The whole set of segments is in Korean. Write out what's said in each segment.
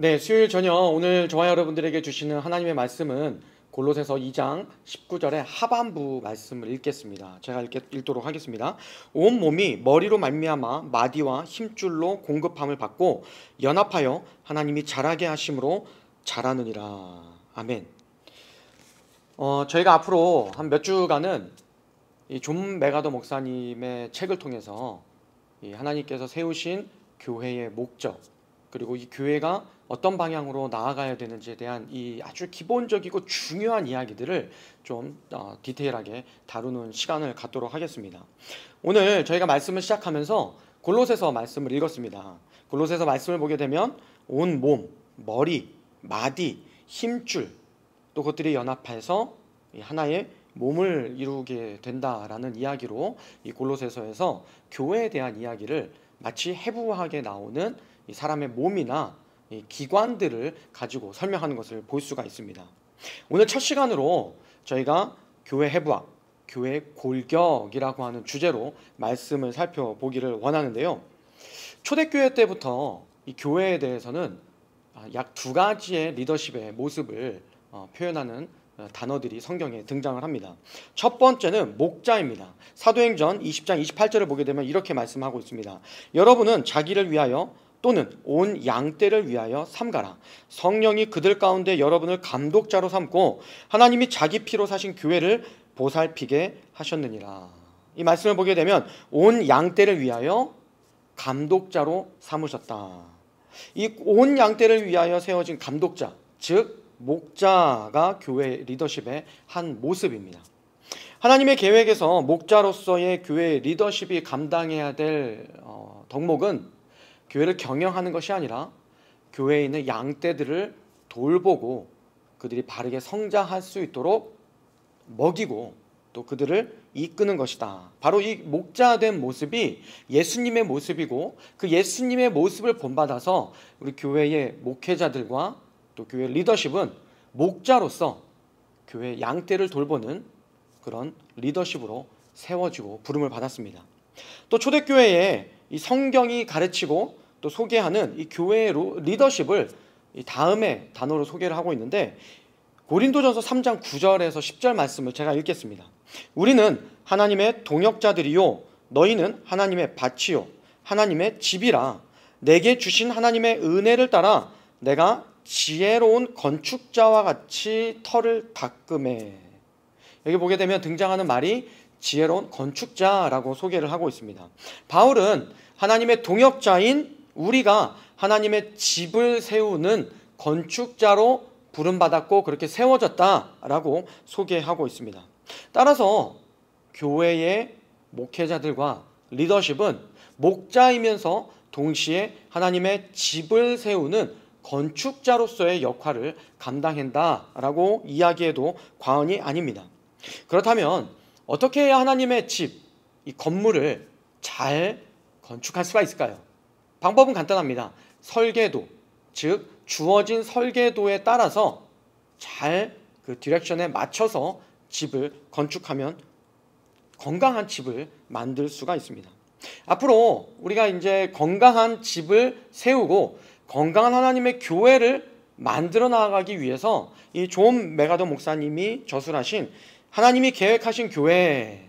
네, 수요일 저녁 오늘 저와 여러분들에게 주시는 하나님의 말씀은 골로새서 2장 19절의 하반부 말씀을 읽겠습니다. 제가 읽도록 하겠습니다. 온 몸이 머리로 말미암아 마디와 힘줄로 공급함을 받고 연합하여 하나님이 자라게 하심으로 자라느니라. 아멘. 저희가 앞으로 한 몇 주간은 이 존 메가더 목사님의 책을 통해서 이 하나님께서 세우신 교회의 목적, 그리고 이 교회가 어떤 방향으로 나아가야 되는지에 대한 이 아주 기본적이고 중요한 이야기들을 좀 디테일하게 다루는 시간을 갖도록 하겠습니다. 오늘 저희가 말씀을 시작하면서 골로새서 말씀을 읽었습니다. 골로새서 말씀을 보게 되면 온 몸, 머리, 마디, 힘줄, 또 그것들이 연합해서 하나의 몸을 이루게 된다라는 이야기로 이 골로새서에서 교회에 대한 이야기를 마치 해부하게 나오는 이 사람의 몸이나 이 기관들을 가지고 설명하는 것을 볼 수가 있습니다. 오늘 첫 시간으로 저희가 교회 해부학, 교회 골격이라고 하는 주제로 말씀을 살펴보기를 원하는데요. 초대교회 때부터 이 교회에 대해서는 약 두 가지의 리더십의 모습을 표현하는 단어들이 성경에 등장을 합니다. 첫 번째는 목자입니다. 사도행전 20장 28절을 보게 되면 이렇게 말씀하고 있습니다. 여러분은 자기를 위하여 또는 온 양떼를 위하여 삼가라. 성령이 그들 가운데 여러분을 감독자로 삼고 하나님이 자기 피로 사신 교회를 보살피게 하셨느니라. 이 말씀을 보게 되면 온 양떼를 위하여 감독자로 삼으셨다. 이 온 양떼를 위하여 세워진 감독자, 즉 목자가 교회 리더십의 한 모습입니다. 하나님의 계획에서 목자로서의 교회 리더십이 감당해야 될 덕목은 교회를 경영하는 것이 아니라 교회에 있는 양떼들을 돌보고 그들이 바르게 성장할 수 있도록 먹이고 또 그들을 이끄는 것이다. 바로 이 목자된 모습이 예수님의 모습이고, 그 예수님의 모습을 본받아서 우리 교회의 목회자들과 또 교회 리더십은 목자로서 교회 양떼를 돌보는 그런 리더십으로 세워지고 부름을 받았습니다. 또 초대교회에 이 성경이 가르치고 또 소개하는 이 교회의 리더십을 이 다음의 단어로 소개를 하고 있는데, 고린도전서 3장 9절에서 10절 말씀을 제가 읽겠습니다. 우리는 하나님의 동역자들이요 너희는 하나님의 밭이요 하나님의 집이라. 내게 주신 하나님의 은혜를 따라 내가 지혜로운 건축자와 같이 터를 닦음에. 여기 보게 되면 등장하는 말이 지혜로운 건축자라고 소개를 하고 있습니다. 바울은 하나님의 동역자인 우리가 하나님의 집을 세우는 건축자로 부름받았고 그렇게 세워졌다라고 소개하고 있습니다. 따라서 교회의 목회자들과 리더십은 목자이면서 동시에 하나님의 집을 세우는 건축자로서의 역할을 감당한다라고 이야기해도 과언이 아닙니다. 그렇다면 어떻게 해야 하나님의 집, 이 건물을 잘 건축할 수가 있을까요? 방법은 간단합니다. 설계도, 즉 주어진 설계도에 따라서 잘 그 디렉션에 맞춰서 집을 건축하면 건강한 집을 만들 수가 있습니다. 앞으로 우리가 이제 건강한 집을 세우고 건강한 하나님의 교회를 만들어 나가기 위해서 이 존 메가더 목사님이 저술하신 하나님이 계획하신 교회,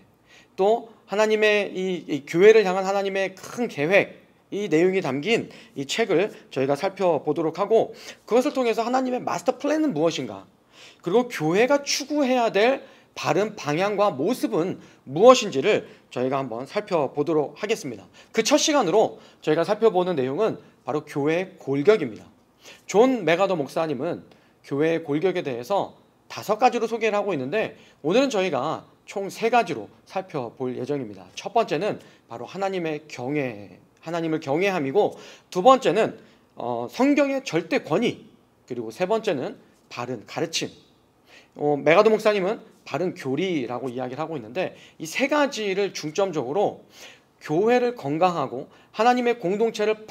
또 하나님의 이 교회를 향한 하나님의 큰 계획, 이 내용이 담긴 이 책을 저희가 살펴보도록 하고, 그것을 통해서 하나님의 마스터 플랜은 무엇인가, 그리고 교회가 추구해야 될 바른 방향과 모습은 무엇인지를 저희가 한번 살펴보도록 하겠습니다. 그 첫 시간으로 저희가 살펴보는 내용은 바로 교회의 골격입니다. 존 메가더 목사님은 교회의 골격에 대해서 5가지로 소개를 하고 있는데, 오늘은 저희가 총 3가지로 살펴볼 예정입니다. 첫 번째는 바로 하나님을 경외함이고, 두 번째는 성경의 절대 권위, 그리고 세 번째는 바른 가르침. 메가더 목사님은 바른 교리라고 이야기를 하고 있는데, 이 3가지를 중점적으로 교회를 건강하고 하나님의 공동체를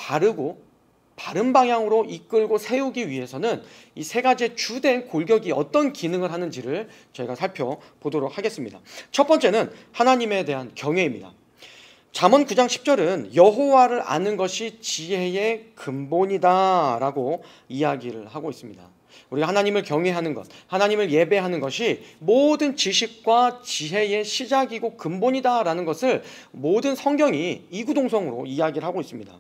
바른 방향으로 이끌고 세우기 위해서는 이 3가지의 주된 골격이 어떤 기능을 하는지를 저희가 살펴보도록 하겠습니다. 첫 번째는 하나님에 대한 경외입니다. 잠언 9장 10절은 여호와를 아는 것이 지혜의 근본이다라고 이야기를 하고 있습니다. 우리가 하나님을 경외하는 것, 하나님을 예배하는 것이 모든 지식과 지혜의 시작이고 근본이다라는 것을 모든 성경이 이구동성으로 이야기를 하고 있습니다.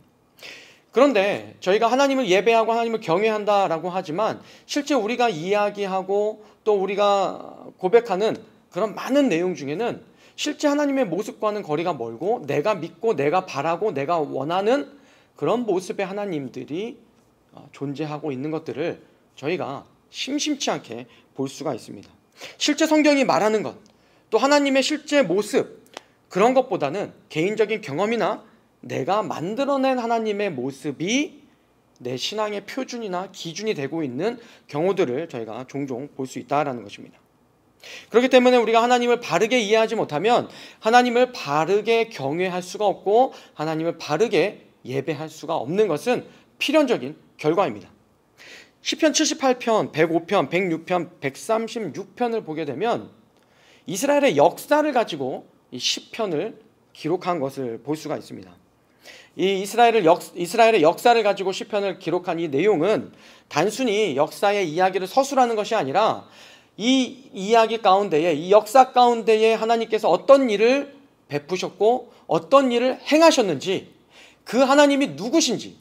그런데 저희가 하나님을 예배하고 하나님을 경외한다라고 하지만 실제 우리가 이야기하고 또 우리가 고백하는 그런 많은 내용 중에는 실제 하나님의 모습과는 거리가 멀고 내가 믿고 내가 바라고 내가 원하는 그런 모습의 하나님들이 존재하고 있는 것들을 저희가 심심치 않게 볼 수가 있습니다. 실제 성경이 말하는 것, 또 하나님의 실제 모습, 그런 것보다는 개인적인 경험이나 내가 만들어낸 하나님의 모습이 내 신앙의 표준이나 기준이 되고 있는 경우들을 저희가 종종 볼 수 있다는 것입니다. 그렇기 때문에 우리가 하나님을 바르게 이해하지 못하면 하나님을 바르게 경외할 수가 없고 하나님을 바르게 예배할 수가 없는 것은 필연적인 결과입니다. 시편 78편, 105편, 106편, 136편을 보게 되면 이스라엘의 역사를 가지고 이 시편을 기록한 것을 볼 수가 있습니다. 이 이스라엘의 역사를 가지고 시편을 기록한 이 내용은 단순히 역사의 이야기를 서술하는 것이 아니라 이 이야기 가운데에, 이 역사 가운데에 하나님께서 어떤 일을 베푸셨고 어떤 일을 행하셨는지, 그 하나님이 누구신지,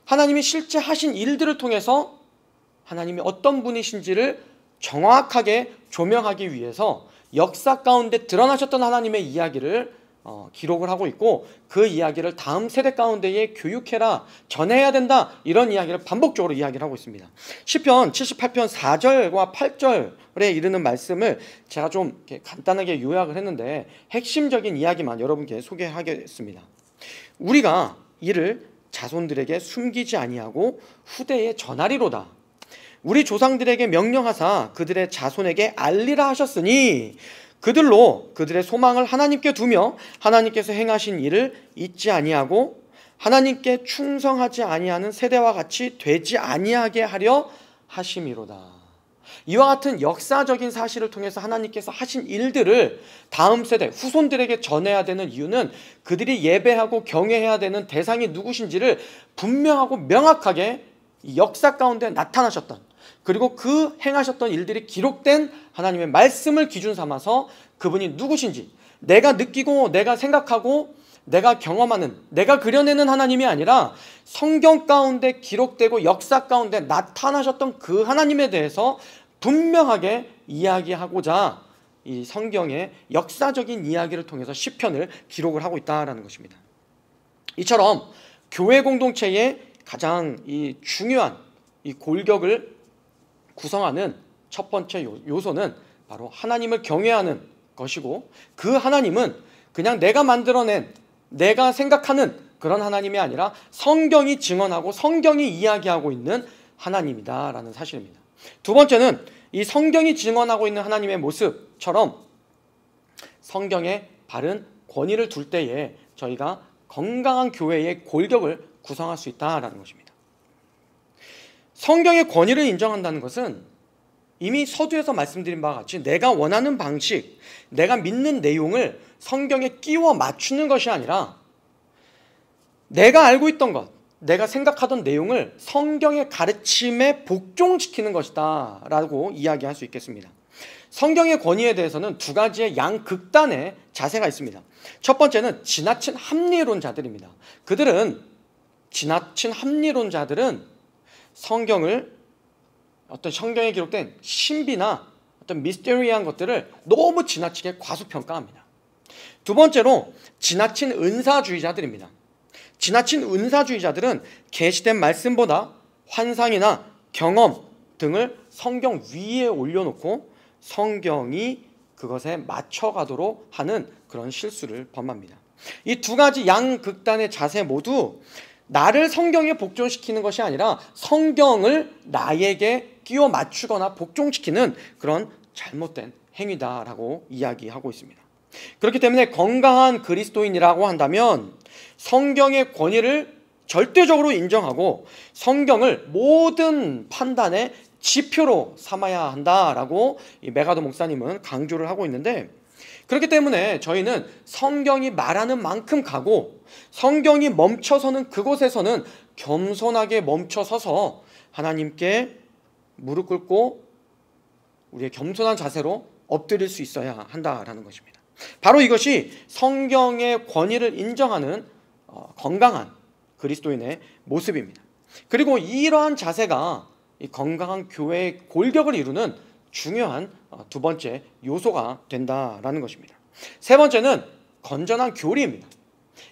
하나님이 실제 하신 일들을 통해서 하나님이 어떤 분이신지를 정확하게 조명하기 위해서 역사 가운데 드러나셨던 하나님의 이야기를 기록을 하고 있고, 그 이야기를 다음 세대 가운데에 교육해라, 전해야 된다, 이런 이야기를 반복적으로 이야기를 하고 있습니다. 시편 78편 4절과 8절에 이르는 말씀을 제가 좀 이렇게 간단하게 요약을 했는데 핵심적인 이야기만 여러분께 소개하겠습니다. 우리가 이를 자손들에게 숨기지 아니하고 후대에 전하리로다. 우리 조상들에게 명령하사 그들의 자손에게 알리라 하셨으니 그들로 그들의 소망을 하나님께 두며 하나님께서 행하신 일을 잊지 아니하고 하나님께 충성하지 아니하는 세대와 같이 되지 아니하게 하려 하심이로다. 이와 같은 역사적인 사실을 통해서 하나님께서 하신 일들을 다음 세대, 후손들에게 전해야 되는 이유는 그들이 예배하고 경외해야 되는 대상이 누구신지를 분명하고 명확하게 이 역사 가운데 나타나셨던, 그리고 그 행하셨던 일들이 기록된 하나님의 말씀을 기준 삼아서 그분이 누구신지, 내가 느끼고 내가 생각하고 내가 경험하는, 내가 그려내는 하나님이 아니라 성경 가운데 기록되고 역사 가운데 나타나셨던 그 하나님에 대해서 분명하게 이야기하고자 이 성경의 역사적인 이야기를 통해서 시편을 기록을 하고 있다는 것입니다. 이처럼 교회 공동체의 가장 이 중요한 이 골격을 구성하는 첫 번째 요소는 바로 하나님을 경외하는 것이고, 그 하나님은 그냥 내가 만들어낸, 내가 생각하는 그런 하나님이 아니라 성경이 증언하고 성경이 이야기하고 있는 하나님이다라는 사실입니다. 두 번째는 이 성경이 증언하고 있는 하나님의 모습처럼 성경에 바른 권위를 둘 때에 저희가 건강한 교회의 골격을 구성할 수 있다라는 것입니다. 성경의 권위를 인정한다는 것은 이미 서두에서 말씀드린 바와 같이 내가 원하는 방식, 내가 믿는 내용을 성경에 끼워 맞추는 것이 아니라 내가 알고 있던 것, 내가 생각하던 내용을 성경의 가르침에 복종시키는 것이다 라고 이야기할 수 있겠습니다. 성경의 권위에 대해서는 두 가지의 양극단의 자세가 있습니다. 첫 번째는 지나친 합리론자들입니다. 지나친 합리론자들은 어떤 성경에 기록된 신비나 어떤 미스테리한 것들을 너무 지나치게 과소평가합니다. 두 번째로 지나친 은사주의자들입니다. 지나친 은사주의자들은 계시된 말씀보다 환상이나 경험 등을 성경 위에 올려놓고 성경이 그것에 맞춰가도록 하는 그런 실수를 범합니다. 이 두 가지 양극단의 자세 모두 나를 성경에 복종시키는 것이 아니라 성경을 나에게 끼워 맞추거나 복종시키는 그런 잘못된 행위다라고 이야기하고 있습니다. 그렇기 때문에 건강한 그리스도인이라고 한다면 성경의 권위를 절대적으로 인정하고 성경을 모든 판단의 지표로 삼아야 한다라고 이 메가더 목사님은 강조를 하고 있는데, 그렇기 때문에 저희는 성경이 말하는 만큼 가고 성경이 멈춰서는 그곳에서는 겸손하게 멈춰서서 하나님께 무릎 꿇고 우리의 겸손한 자세로 엎드릴 수 있어야 한다라는 것입니다. 바로 이것이 성경의 권위를 인정하는 건강한 그리스도인의 모습입니다. 그리고 이러한 자세가 이 건강한 교회의 골격을 이루는 중요한 두 번째 요소가 된다라는 것입니다. 세 번째는 건전한 교리입니다.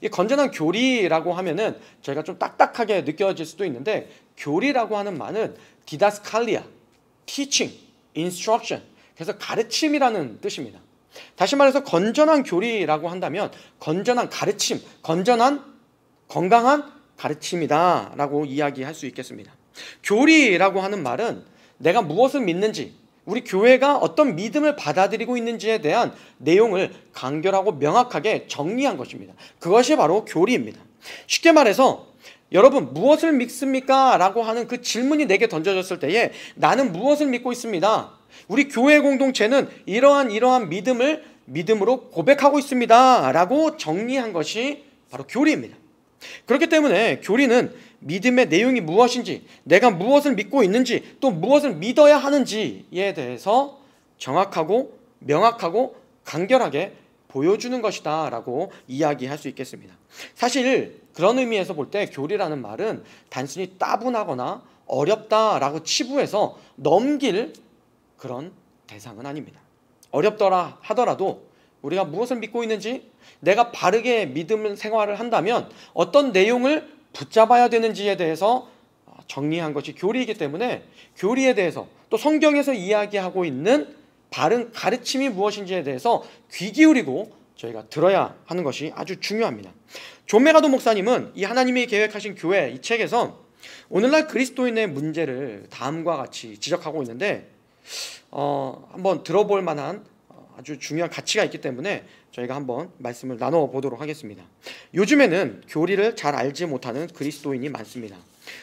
이 건전한 교리라고 하면은 저희가 좀 딱딱하게 느껴질 수도 있는데, 교리라고 하는 말은 디다스칼리아, teaching, instruction, 그래서 가르침이라는 뜻입니다. 다시 말해서 건전한 교리라고 한다면 건전한 가르침, 건전한 건강한 가르침이다 라고 이야기할 수 있겠습니다. 교리라고 하는 말은 내가 무엇을 믿는지, 우리 교회가 어떤 믿음을 받아들이고 있는지에 대한 내용을 간결하고 명확하게 정리한 것입니다. 그것이 바로 교리입니다. 쉽게 말해서 여러분 무엇을 믿습니까? 라고 하는 그 질문이 내게 던져졌을 때에 나는 무엇을 믿고 있습니다. 우리 교회 공동체는 이러한 믿음을 믿음으로 고백하고 있습니다 라고 정리한 것이 바로 교리입니다. 그렇기 때문에 교리는 믿음의 내용이 무엇인지, 내가 무엇을 믿고 있는지, 또 무엇을 믿어야 하는지에 대해서 정확하고 명확하고 간결하게 보여주는 것이다 라고 이야기할 수 있겠습니다. 사실 그런 의미에서 볼 때 교리라는 말은 단순히 따분하거나 어렵다라고 치부해서 넘길 그런 대상은 아닙니다. 어렵더라 하더라도 우리가 무엇을 믿고 있는지, 내가 바르게 믿음 생활을 한다면 어떤 내용을 붙잡아야 되는지에 대해서 정리한 것이 교리이기 때문에 교리에 대해서, 또 성경에서 이야기하고 있는 바른 가르침이 무엇인지에 대해서 귀 기울이고 저희가 들어야 하는 것이 아주 중요합니다. 존 메가도 목사님은 이 하나님이 계획하신 교회 이 책에서 오늘날 그리스도인의 문제를 다음과 같이 지적하고 있는데 한번 들어볼 만한 아주 중요한 가치가 있기 때문에 저희가 한번 말씀을 나눠 보도록 하겠습니다. 요즘에는 교리를 잘 알지 못하는 그리스도인이 많습니다.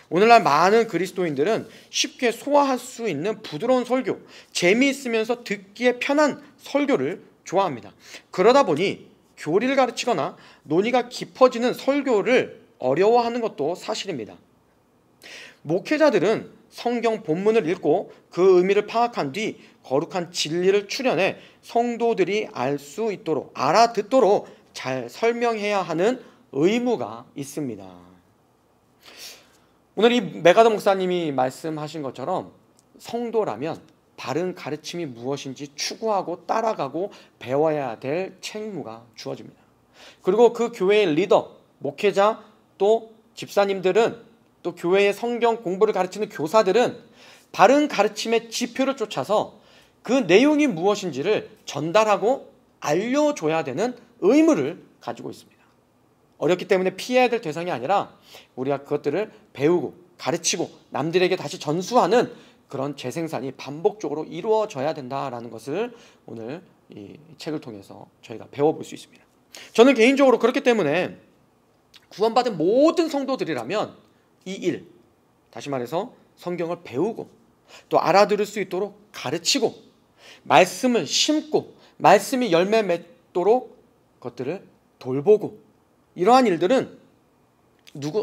오늘날 많은 그리스도인들은 쉽게 소화할 수 있는 부드러운 설교, 재미있으면서 듣기에 편한 설교를 좋아합니다. 그러다 보니 교리를 가르치거나 논의가 깊어지는 설교를 어려워하는 것도 사실입니다. 목회자들은 성경 본문을 읽고 그 의미를 파악한 뒤 거룩한 진리를 추려내 성도들이 알 수 있도록, 알아듣도록 잘 설명해야 하는 의무가 있습니다. 오늘 이 메가더 목사님이 말씀하신 것처럼 성도라면 바른 가르침이 무엇인지 추구하고 따라가고 배워야 될 책무가 주어집니다. 그리고 그 교회의 리더, 목회자, 또 집사님들은, 또 교회의 성경 공부를 가르치는 교사들은 바른 가르침의 지표를 쫓아서 그 내용이 무엇인지를 전달하고 알려줘야 되는 의무를 가지고 있습니다. 어렵기 때문에 피해야 될 대상이 아니라 우리가 그것들을 배우고 가르치고 남들에게 다시 전수하는 그런 재생산이 반복적으로 이루어져야 된다라는 것을 오늘 이 책을 통해서 저희가 배워볼 수 있습니다. 저는 개인적으로 그렇기 때문에 구원받은 모든 성도들이라면 이 일, 다시 말해서 성경을 배우고 또 알아들을 수 있도록 가르치고 말씀을 심고 말씀이 열매 맺도록 그것들을 돌보고, 이러한 일들은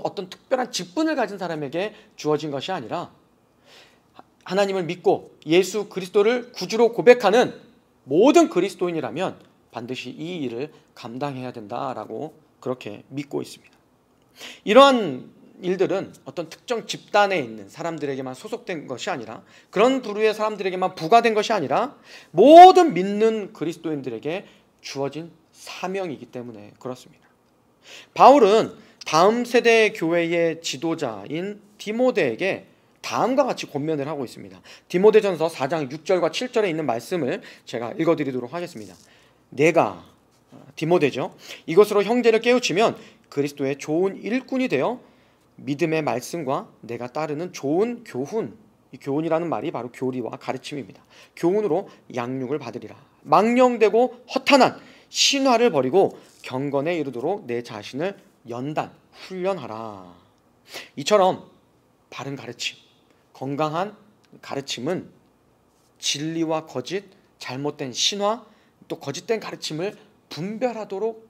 어떤 특별한 직분을 가진 사람에게 주어진 것이 아니라 하나님을 믿고 예수 그리스도를 구주로 고백하는 모든 그리스도인이라면 반드시 이 일을 감당해야 된다라고 그렇게 믿고 있습니다. 이러한 일들은 어떤 특정 집단에 있는 사람들에게만 소속된 것이 아니라, 그런 부류의 사람들에게만 부과된 것이 아니라 모든 믿는 그리스도인들에게 주어진 사명이기 때문에 그렇습니다. 바울은 다음 세대 교회의 지도자인 디모데에게 다음과 같이 권면을 하고 있습니다. 디모데전서 4장 6절과 7절에 있는 말씀을 제가 읽어드리도록 하겠습니다. 내가, 디모데죠, 이것으로 형제를 깨우치면 그리스도의 좋은 일꾼이 되어 믿음의 말씀과 내가 따르는 좋은 교훈, 이 교훈이라는 말이 바로 교리와 가르침입니다. 교훈으로 양육을 받으리라. 망령되고 허탄한 신화를 버리고 경건에 이르도록 내 자신을 연단, 훈련하라. 이처럼 바른 가르침, 건강한 가르침은 진리와 거짓, 잘못된 신화, 또 거짓된 가르침을 분별하도록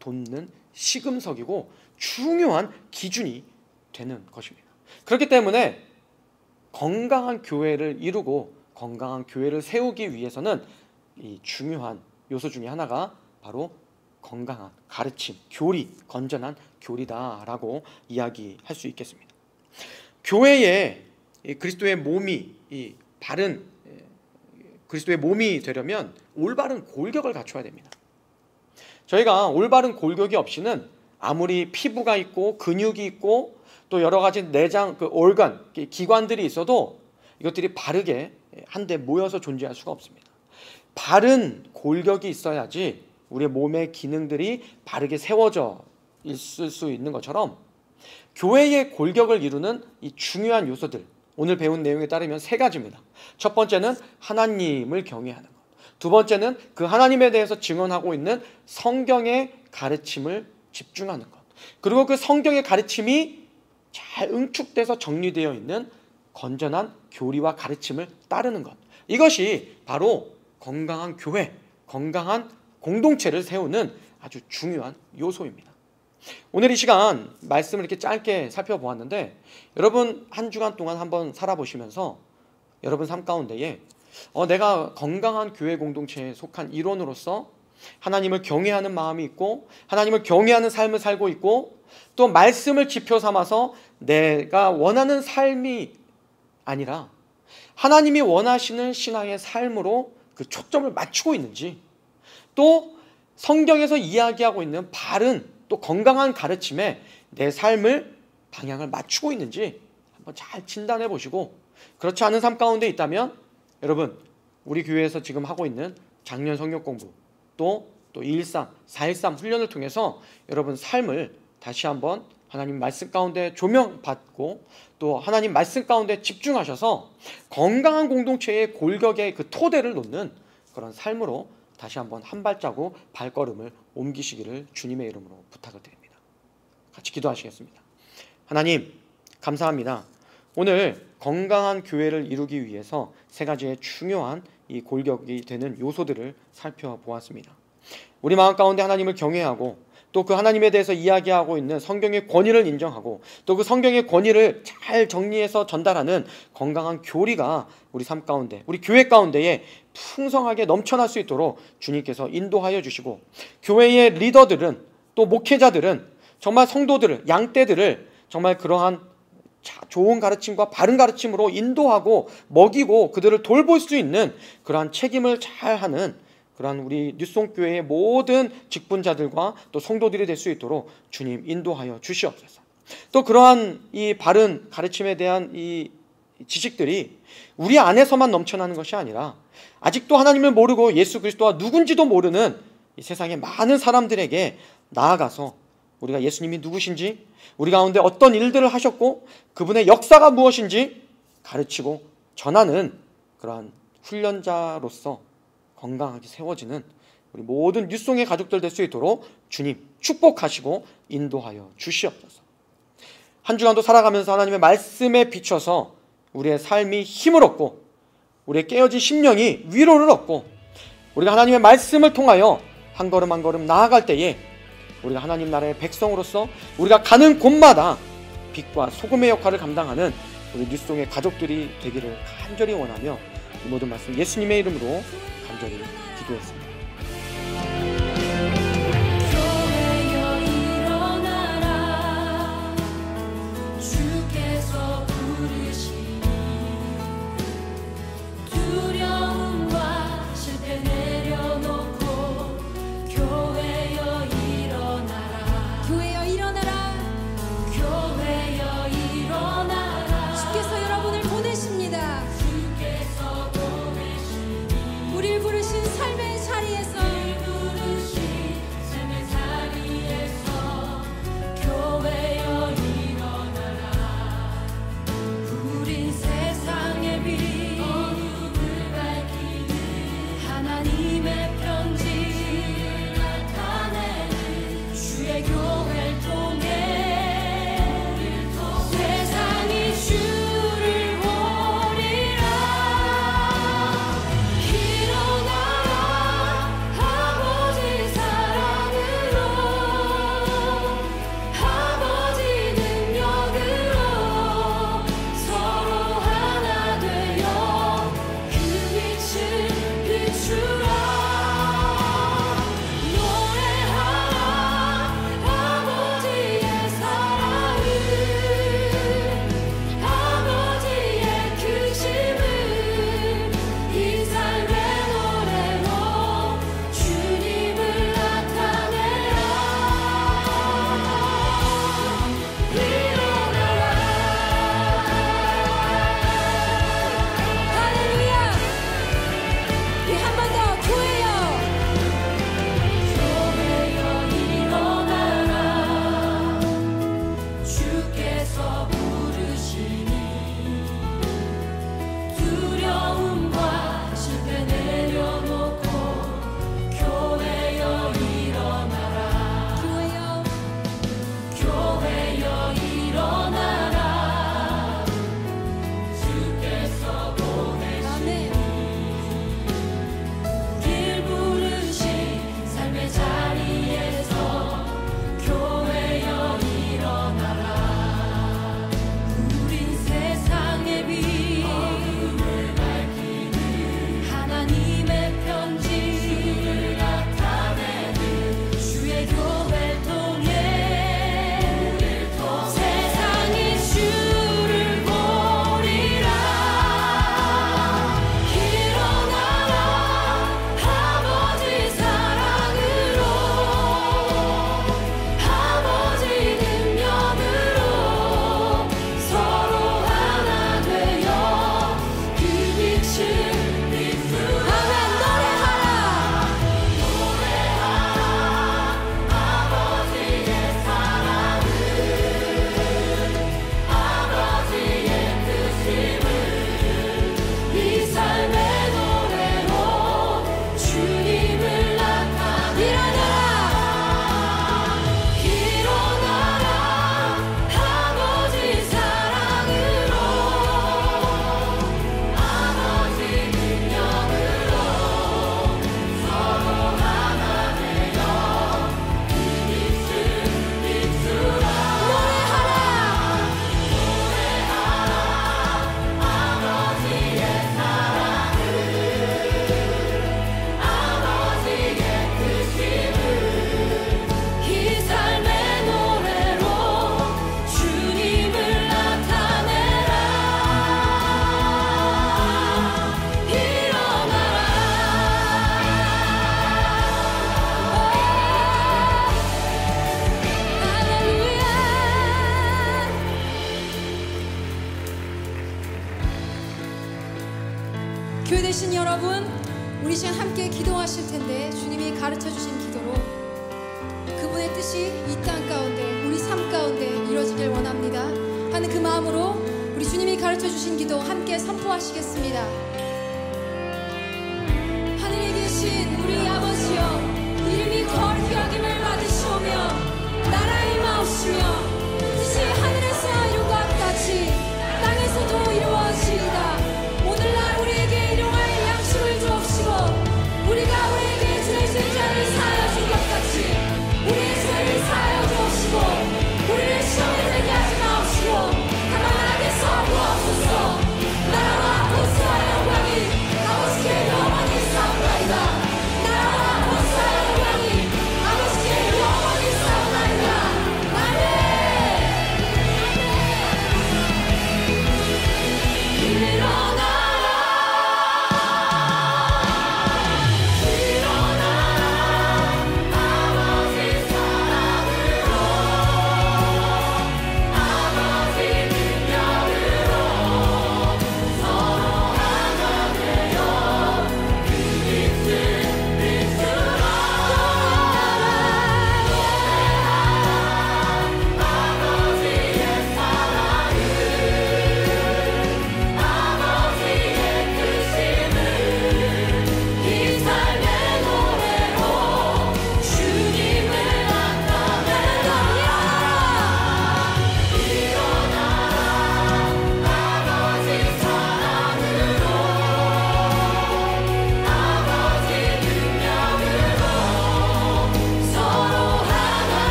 돕는 시금석이고 중요한 기준이 되는 것입니다. 그렇기 때문에 건강한 교회를 이루고 건강한 교회를 세우기 위해서는 이 중요한 요소 중에 하나가 바로 건강한 가르침, 교리, 건전한 교리다라고 이야기할 수 있겠습니다. 교회에 그리스도의 몸이 바른 그리스도의 몸이 되려면 올바른 골격을 갖춰야 됩니다. 저희가 올바른 골격이 없이는 아무리 피부가 있고 근육이 있고 또 여러 가지 내장, organ, 기관들이 있어도 이것들이 바르게 한데 모여서 존재할 수가 없습니다. 바른 골격이 있어야지 우리의 몸의 기능들이 바르게 세워져 있을 수 있는 것처럼 교회의 골격을 이루는 이 중요한 요소들, 오늘 배운 내용에 따르면 3가지입니다. 첫 번째는 하나님을 경외하는 것. 두 번째는 그 하나님에 대해서 증언하고 있는 성경의 가르침을 집중하는 것. 그리고 그 성경의 가르침이 잘 응축돼서 정리되어 있는 건전한 교리와 가르침을 따르는 것. 이것이 바로 건강한 교회, 건강한 공동체를 세우는 아주 중요한 요소입니다. 오늘 이 시간 말씀을 이렇게 짧게 살펴보았는데 여러분 한 주간 동안 한번 살아보시면서 여러분 삶 가운데에 내가 건강한 교회 공동체에 속한 일원으로서 하나님을 경외하는 마음이 있고 하나님을 경외하는 삶을 살고 있고 또 말씀을 지표 삼아서 내가 원하는 삶이 아니라 하나님이 원하시는 신앙의 삶으로 그 초점을 맞추고 있는지, 또 성경에서 이야기하고 있는 바른 또 건강한 가르침에 내 삶을 방향을 맞추고 있는지 한번 잘 진단해 보시고, 그렇지 않은 삶 가운데 있다면 여러분 우리 교회에서 지금 하고 있는 작년 성경 공부 또 213, 413 훈련을 통해서 여러분 삶을 다시 한번 하나님 말씀 가운데 조명받고 또 하나님 말씀 가운데 집중하셔서 건강한 공동체의 골격의 그 토대를 놓는 그런 삶으로 다시 한번 한 발자국 발걸음을 옮기시기를 주님의 이름으로 부탁을 드립니다. 같이 기도하시겠습니다. 하나님 감사합니다. 오늘 건강한 교회를 이루기 위해서 3가지의 중요한 이 골격이 되는 요소들을 살펴보았습니다. 우리 마음 가운데 하나님을 경외하고 또 그 하나님에 대해서 이야기하고 있는 성경의 권위를 인정하고 또 그 성경의 권위를 잘 정리해서 전달하는 건강한 교리가 우리 삶 가운데, 우리 교회 가운데에 풍성하게 넘쳐날 수 있도록 주님께서 인도하여 주시고, 교회의 리더들은 또 목회자들은 정말 성도들을, 양떼들을 정말 그러한 좋은 가르침과 바른 가르침으로 인도하고 먹이고 그들을 돌볼 수 있는 그러한 책임을 잘 하는 그러한 우리 뉴송교회의 모든 직분자들과 또 성도들이 될 수 있도록 주님 인도하여 주시옵소서. 또 그러한 이 바른 가르침에 대한 이 지식들이 우리 안에서만 넘쳐나는 것이 아니라 아직도 하나님을 모르고 예수 그리스도가 누군지도 모르는 이 세상의 많은 사람들에게 나아가서 우리가 예수님이 누구신지, 우리 가운데 어떤 일들을 하셨고 그분의 역사가 무엇인지 가르치고 전하는 그러한 훈련자로서 건강하게 세워지는 우리 모든 뉴송의 가족들 될 수 있도록 주님 축복하시고 인도하여 주시옵소서. 한 주간도 살아가면서 하나님의 말씀에 비춰서 우리의 삶이 힘을 얻고 우리의 깨어진 심령이 위로를 얻고 우리가 하나님의 말씀을 통하여 한 걸음 한 걸음 나아갈 때에 우리가 하나님 나라의 백성으로서 우리가 가는 곳마다 빛과 소금의 역할을 감당하는 우리 뉴송의 가족들이 되기를 간절히 원하며 이 모든 말씀 예수님의 이름으로 간절히 기도했습니다. 교회여 일어나라, 주께서 부르시니 두려움과 실패 내려놓고 교회여 일어나라, 교회여 일어나라, 교회여 일어나라. 주께서 여러분을 보내십니다. 주께서 보내시니 우리를 부르신 삶의 자리 교회 되신 여러분, 우리 시간 함께 기도하실 텐데 주님이 가르쳐 주신 기도로 그분의 뜻이 이 땅 가운데 우리 삶 가운데 이루어지길 원합니다 하는 그 마음으로 우리 주님이 가르쳐 주신 기도 함께 선포하시겠습니다.